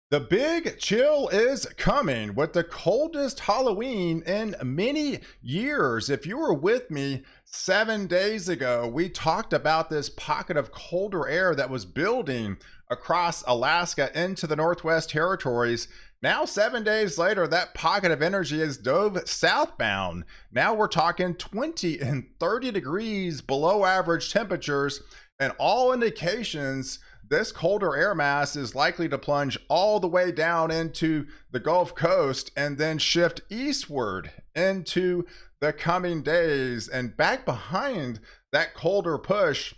The big chill is coming with the coldest Halloween in many years. If you were with me 7 days ago, we talked about this pocket of colder air that was building across Alaska into the Northwest Territories. Now, 7 days later, that pocket of energy has dove southbound. Now we're talking 20 and 30 degrees below average temperatures, and all indications this colder air mass is likely to plunge all the way down into the Gulf Coast and then shift eastward into the coming days. And back behind that colder push,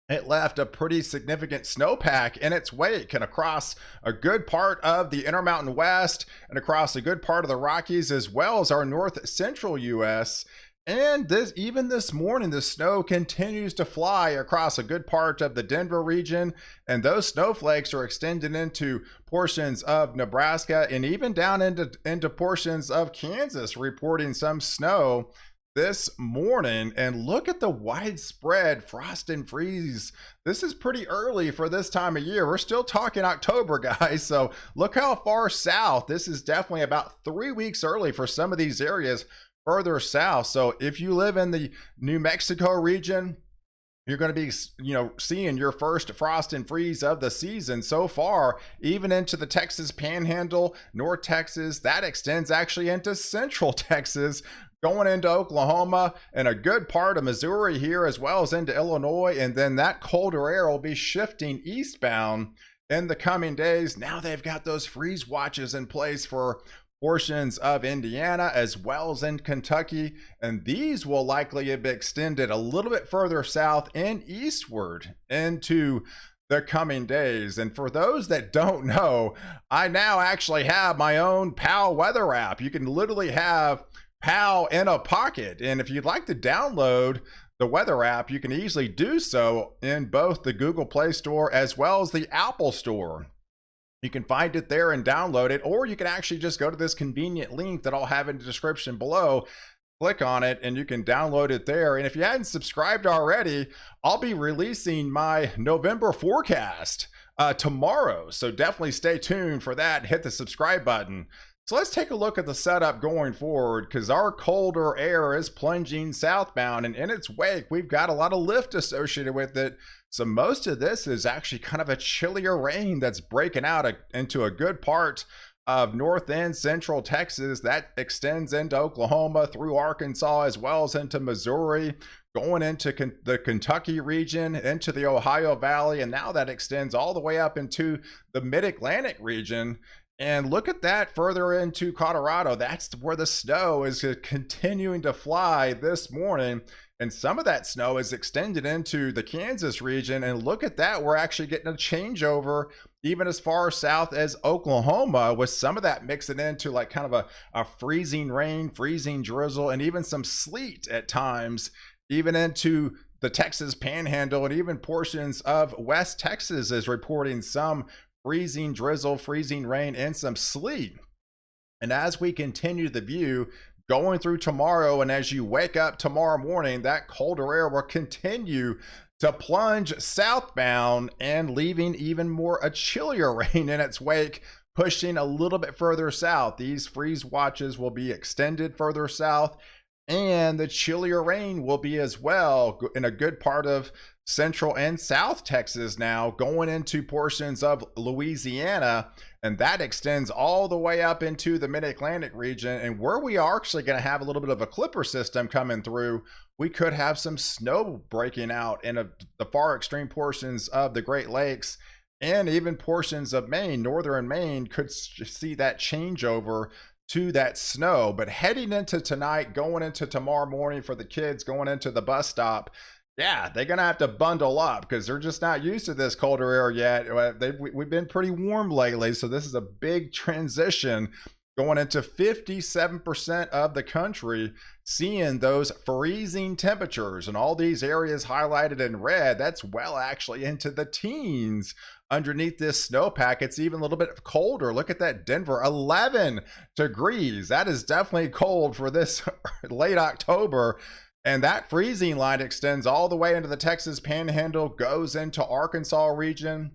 it left a pretty significant snowpack in its wake and across a good part of the Intermountain West and across a good part of the Rockies, as well as our north central US. And even this morning, the snow continues to fly across a good part of the Denver region, and those snowflakes are extending into portions of Nebraska and even down into portions of Kansas, reporting some snow this morning. And look at the widespread frost and freeze. This is pretty early for this time of year. We're still talking October, guys. So look how far south. This is definitely about 3 weeks early for some of these areas further south. So if you live in the New Mexico region, you're going to be, seeing your first frost and freeze of the season so far, even into the Texas Panhandle, North Texas. That extends actually into Central Texas, going into Oklahoma and a good part of Missouri here, as well as into Illinois. And then that colder air will be shifting eastbound in the coming days. Now they've got those freeze watches in place for portions of Indiana as well as in Kentucky, and these will likely be extended a little bit further south and eastward into the coming days. And for those that don't know, I now actually have my own POW Weather App. You can literally have POW in a pocket, and if you'd like to download the weather app, you can easily do so in both the Google Play Store as well as the Apple Store. You can find it there and download it, or you can actually just go to this convenient link that I'll have in the description below. Click on it and you can download it there. And if you hadn't subscribed already, I'll be releasing my November forecast tomorrow. So definitely stay tuned for that. Hit the subscribe button. So let's take a look at the setup going forward, because our colder air is plunging southbound, and in its wake, we've got a lot of lift associated with it. So most of this is actually kind of a chillier rain that's breaking out into a good part of north and central Texas. That extends into Oklahoma, through Arkansas, as well as into Missouri, going into the Kentucky region, into the Ohio Valley, and now that extends all the way up into the Mid-Atlantic region. And look at that further into Colorado. That's where the snow is continuing to fly this morning. And some of that snow is extended into the Kansas region. And look at that. We're actually getting a changeover even as far south as Oklahoma, with some of that mixing into like kind of a freezing rain, freezing drizzle, and even some sleet at times, even into the Texas Panhandle, and even portions of West Texas is reporting some freezing drizzle, freezing rain, and some sleet. And as we continue the view going through tomorrow, and as you wake up tomorrow morning, that colder air will continue to plunge southbound and leaving even more a chillier rain in its wake, pushing a little bit further south. These freeze watches will be extended further south, and the chillier rain will be as well in a good part of Central and South Texas, now going into portions of Louisiana, and that extends all the way up into the Mid-Atlantic region. And where we are actually going to have a little bit of a clipper system coming through, we could have some snow breaking out in the far extreme portions of the Great Lakes, and even portions of Maine. Northern Maine could see that changeover to that snow. But heading into tonight, going into tomorrow morning for the kids going into the bus stop, yeah, they're going to have to bundle up because they're just not used to this colder air yet. We've been pretty warm lately, so this is a big transition going into 57% of the country seeing those freezing temperatures. And all these areas highlighted in red, that's well actually into the teens. Underneath this snowpack, it's even a little bit colder. Look at that, Denver, 11 degrees. That is definitely cold for this late October. And that freezing line extends all the way into the Texas Panhandle, goes into Arkansas region,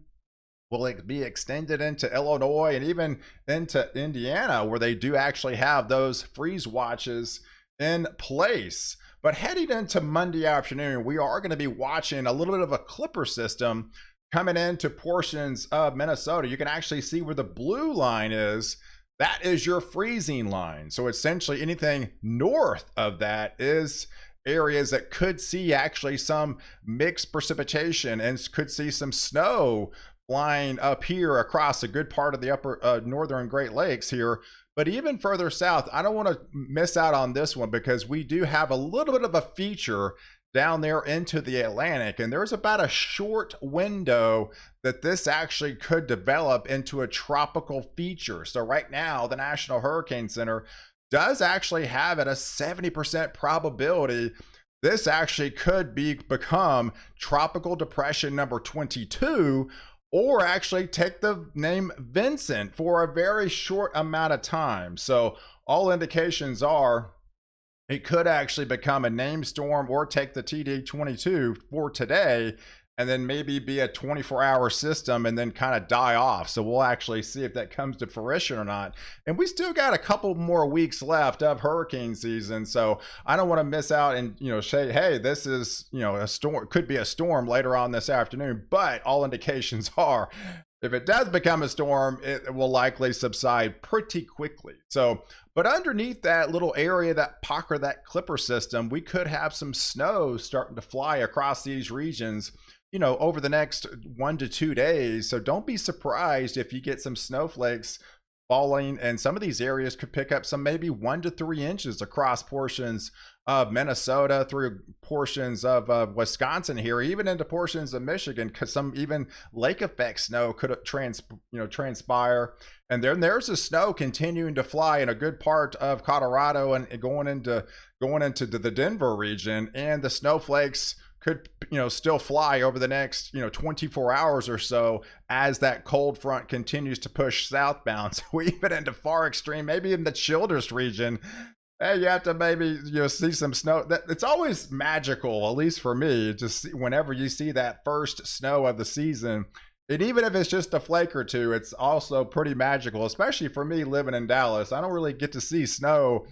Will it be extended into Illinois and even into Indiana, where they do actually have those freeze watches in place? But heading into Monday afternoon, we are going to be watching a little bit of a clipper system coming into portions of Minnesota. You can actually see where the blue line is. That is your freezing line. So essentially anything north of that is areas that could see actually some mixed precipitation and could see some snow flying up here across a good part of the upper northern Great Lakes here. But even further south, I don't want to miss out on this one because we do have a little bit of a feature down there into the Atlantic, and there's about a short window that this actually could develop into a tropical feature. So right now, the National Hurricane Center does actually have it a 70% probability this actually could become tropical depression number 22, or actually take the name Vincent for a very short amount of time. So all indications are it could actually become a name storm or take the TD22 for today, and then maybe be a 24-hour system and then kind of die off. So we'll actually see if that comes to fruition or not. And we still got a couple more weeks left of hurricane season. So I don't want to miss out and, say, hey, this is, a storm, could be a storm later on this afternoon. But all indications are if it does become a storm, it will likely subside pretty quickly. So, but underneath that little area, that pocket, that clipper system, we could have some snow starting to fly across these regions, over the next 1 to 2 days. So don't be surprised if you get some snowflakes falling, and some of these areas could pick up some maybe 1 to 3 inches across portions of Minnesota, through portions of Wisconsin here, even into portions of Michigan, because some even lake effect snow could transpire. And then there's the snow continuing to fly in a good part of Colorado and going into the Denver region, and the snowflakes could still fly over the next 24 hours or so as that cold front continues to push southbound. So even into far extreme, maybe in the Childress region, hey, you have to maybe see some snow. It's always magical, at least for me, to see whenever you see that first snow of the season. And even if it's just a flake or two, it's also pretty magical, especially for me living in Dallas. I don't really get to see snow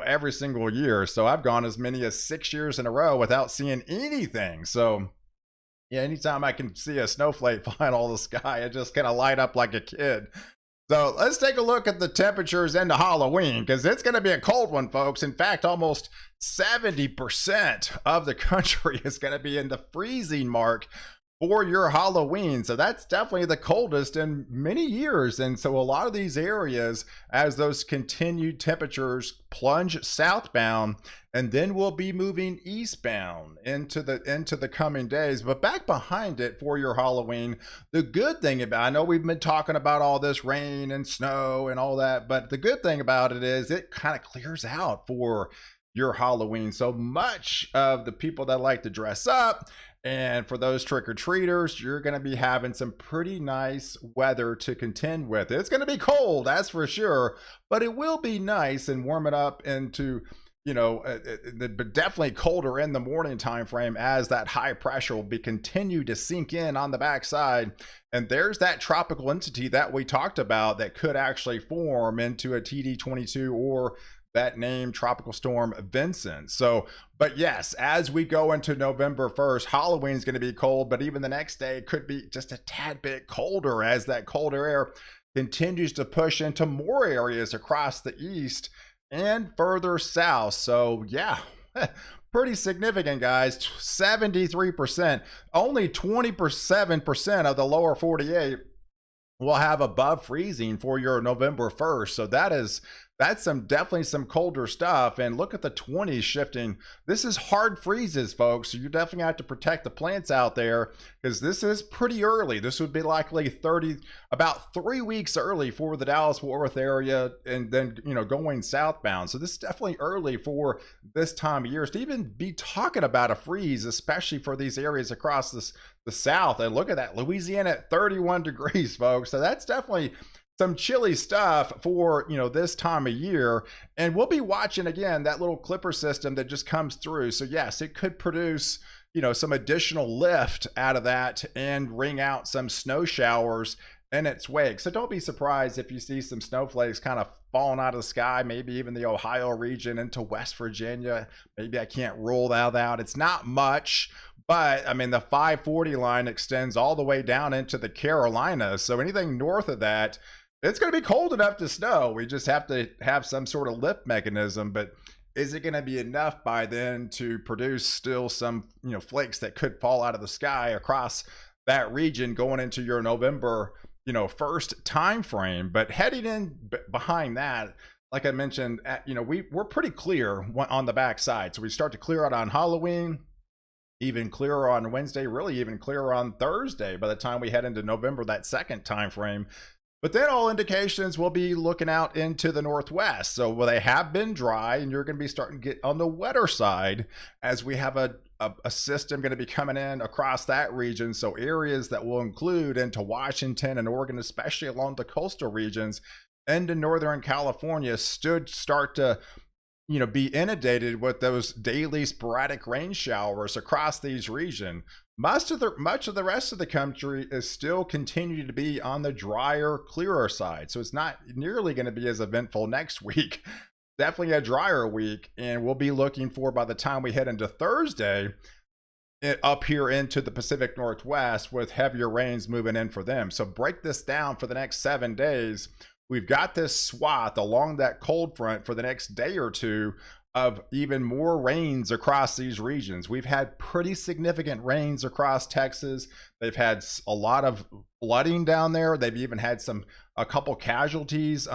every single year. So I've gone as many as 6 years in a row without seeing anything. So yeah, anytime I can see a snowflake flying all the sky, it just kind of light up like a kid. So let's take a look at the temperatures into Halloween, because it's going to be a cold one, folks. In fact, almost 70% of the country is going to be in the freezing mark for your Halloween. So that's definitely the coldest in many years. And so a lot of these areas, as those continued temperatures plunge southbound, and then we'll be moving eastbound into the coming days. But back behind it for your Halloween, the good thing about, I know we've been talking about all this rain and snow and all that, but the good thing about it is it kind of clears out for your Halloween. So much of the people that like to dress up, and for those trick-or-treaters, you're going to be having some pretty nice weather to contend with. It's going to be cold, that's for sure, but it will be nice and warm it up into, but definitely colder in the morning time frame, as that high pressure will be continue to sink in on the backside. And there's that tropical entity that we talked about that could actually form into a TD22 or that name tropical storm Vincent. So, but yes, as we go into November 1st, Halloween is going to be cold, but even the next day could be just a tad bit colder as that colder air continues to push into more areas across the east and further south. So yeah, pretty significant, guys. 73%, only 27% of the lower 48 will have above freezing for your November 1st. So that's definitely some colder stuff. And look at the 20s shifting. This is hard freezes, folks. So you definitely have to protect the plants out there, because this is pretty early. This would be likely about 3 weeks early for the Dallas-Fort Worth area, and then going southbound. So this is definitely early for this time of year to even be talking about a freeze, especially for these areas across the south. And look at that, Louisiana at 31 degrees, folks. So that's definitely some chilly stuff for this time of year. And we'll be watching again that little clipper system that just comes through. So yes, it could produce some additional lift out of that and wring out some snow showers in its wake. So don't be surprised if you see some snowflakes kind of falling out of the sky, maybe even the Ohio region into West Virginia. Maybe I can't rule that out. It's not much, but I mean, the 540 line extends all the way down into the Carolinas. So anything north of that, it's going to be cold enough to snow. We just have to have some sort of lift mechanism. But is it going to be enough by then to produce still some, flakes that could fall out of the sky across that region going into your November, first time frame? But heading in behind that, like I mentioned, we're pretty clear on the backside. So we start to clear out on Halloween, even clearer on Wednesday, really even clearer on Thursday by the time we head into November, that second time frame. But then all indications will be looking out into the northwest. So they have been dry, and you're going to be starting to get on the wetter side as we have a system going to be coming in across that region. So areas that will include into Washington and Oregon, especially along the coastal regions, into Northern California, start to be inundated with those daily sporadic rain showers across these regions. Much of the rest of the country is still continuing to be on the drier, clearer side. So it's not nearly going to be as eventful next week. Definitely a drier week. And we'll be looking for, by the time we head into Thursday, up here into the Pacific Northwest with heavier rains moving in for them. So break this down for the next 7 days. We've got this swath along that cold front for the next day or two of even more rains across these regions. We've had pretty significant rains across Texas. They've had a lot of flooding down there. They've even had a couple casualties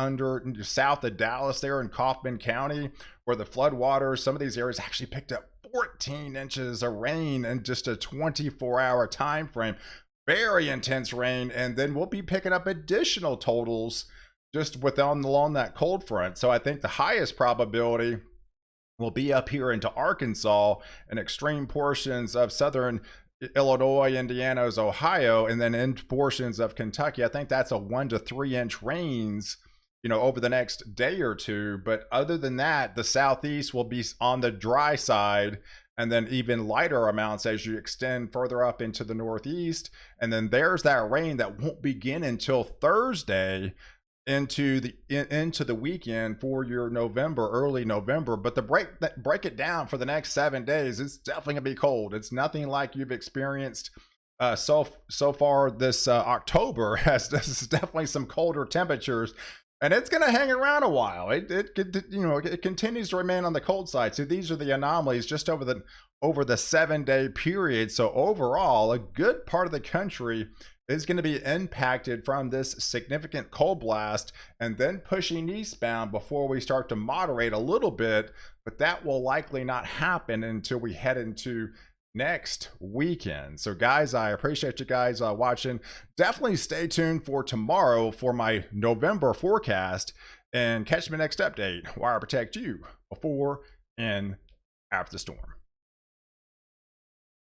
south of Dallas there in Kaufman County, where the floodwaters, some of these areas actually picked up 14 inches of rain in just a 24-hour time frame. Very intense rain. And then we'll be picking up additional totals just along that cold front. So I think the highest probability will be up here into Arkansas and extreme portions of southern Illinois, Indiana, Ohio, and then in portions of Kentucky. I think that's a 1 to 3 inch rains, over the next day or two. But other than that, the southeast will be on the dry side, and then even lighter amounts as you extend further up into the northeast. And then there's that rain that won't begin until Thursday into the weekend for your early November. But to break it down for the next 7 days, it's definitely gonna be cold. It's nothing like you've experienced so far this October. This is definitely some colder temperatures, and it's gonna hang around a while. It continues to remain on the cold side. So these are the anomalies just over the 7-day period. So overall, a good part of the country is going to be impacted from this significant cold blast, and then pushing eastbound before we start to moderate a little bit. But that will likely not happen until we head into next weekend. So guys, I appreciate you guys watching. Definitely stay tuned for tomorrow for my November forecast, and catch me next update where I protect you before and after the storm.